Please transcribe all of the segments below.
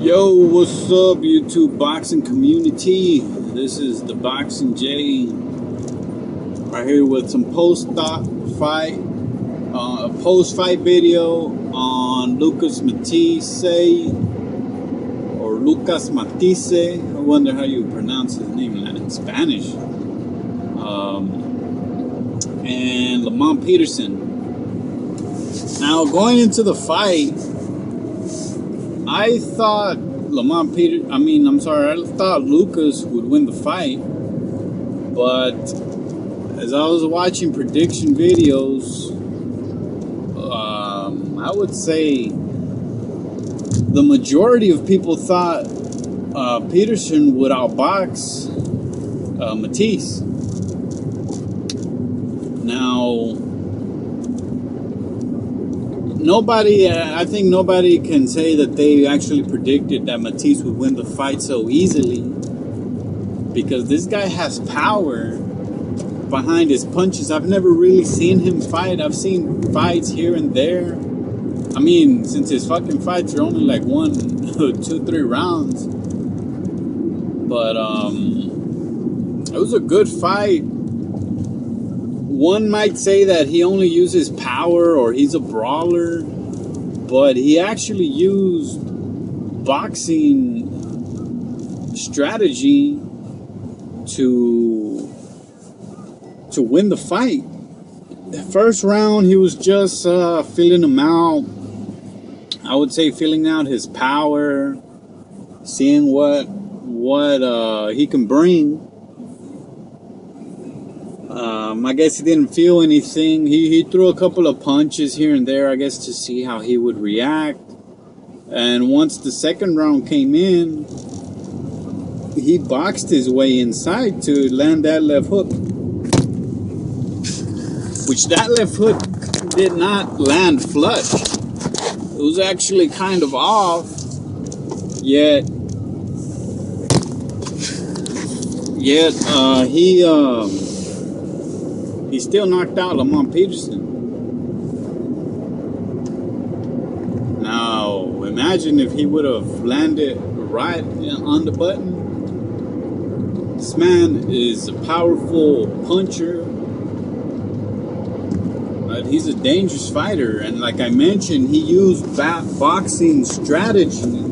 Yo, what's up, YouTube boxing community? This is the Boxing J right here with some post-fight video on Lucas Mathysse or Lucas Mathysse. I wonder how you pronounce his name in Spanish. And Lamont Peterson. Now, going into the fight, I thought I thought Lucas would win the fight, but as I was watching prediction videos, I would say the majority of people thought Peterson would outbox Mathysse. Now, I think nobody can say that they actually predicted that Mathysse would win the fight so easily, because this guy has power behind his punches. I've never really seen him fight. I've seen fights here and there. I mean, since his fucking fights are only like 1, 2, 3 rounds. But it was a good fight. One might say that he only uses power or he's a brawler, but he actually used boxing strategy to win the fight. The first round, he was just feeling him out. I would say feeling out his power, seeing what he can bring. I guess he didn't feel anything. He threw a couple of punches here and there, I guess, to see how he would react. And once the second round came in, he boxed his way inside to land that left hook. Which that left hook did not land flush. It was actually kind of off, yet he still knocked out Lamont Peterson. Now, imagine if he would have landed right on the button. This man is a powerful puncher, but he's a dangerous fighter. And like I mentioned, he used boxing strategy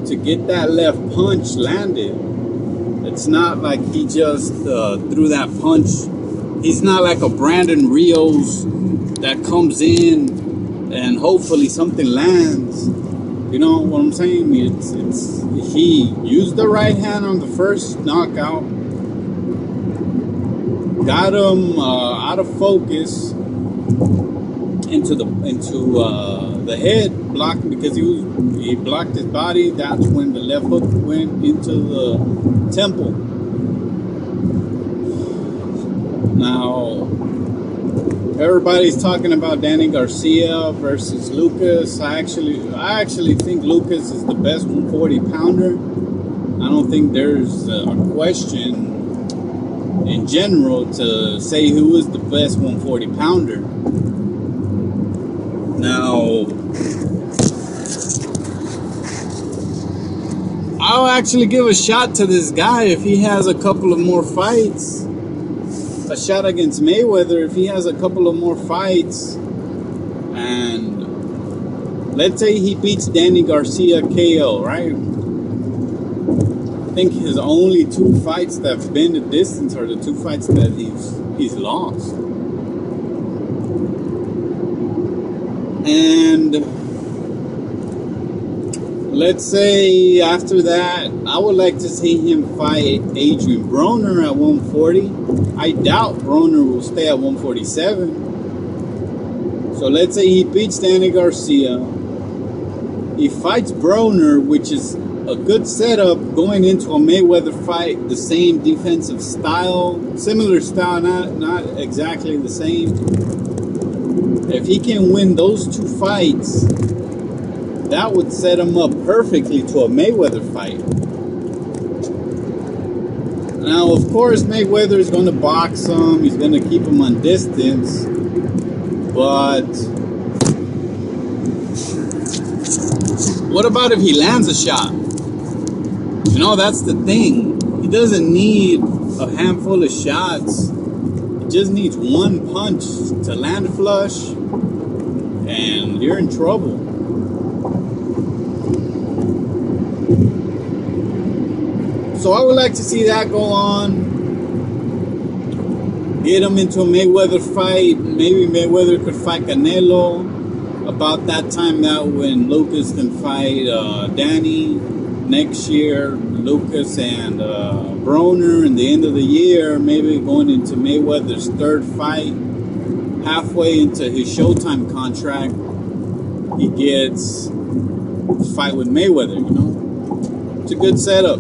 to get that left punch landed. It's not like he just threw that punch. He's not like a Brandon Rios that comes in and hopefully something lands. You know what I'm saying? He used the right hand on the first knockout, got him out of focus into the head block, because he blocked his body. That's when the left hook went into the temple. Now, everybody's talking about Danny Garcia versus Lucas. I actually think Lucas is the best 140 pounder. I don't think there's a question in general to say who is the best 140 pounder. Now, I'll actually give a shot to this guy if he has a couple of more fights. A shot against Mayweather if he has a couple of more fights. And let's say he beats Danny Garcia KO, right? I think his only 2 fights that have been the distance are the 2 fights that he's lost. And let's say after that, I would like to see him fight Adrian Broner at 140. I doubt Broner will stay at 147. So let's say he beats Danny Garcia. He fights Broner, which is a good setup going into a Mayweather fight. The same defensive style, similar style, not exactly the same. If he can win those 2 fights, that would set him up perfectly to a Mayweather fight. Now, of course, Mayweather is going to box him. He's going to keep him on distance. But what about if he lands a shot? You know, that's the thing. He doesn't need a handful of shots. He just needs one punch to land flush, and you're in trouble. So I would like to see that go on. Get him into a Mayweather fight. Maybe Mayweather could fight Canelo. About that time now when Lucas can fight Danny. Next year, Lucas and Broner. And the end of the year, maybe going into Mayweather's third fight. Halfway into his Showtime contract, he gets a fight with Mayweather, you know. It's a good setup.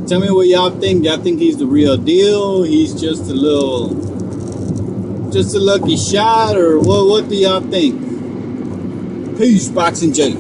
Tell me what y'all think. Y'all think he's the real deal? He's just a lucky shot, or what do y'all think? Peace, Boxing J.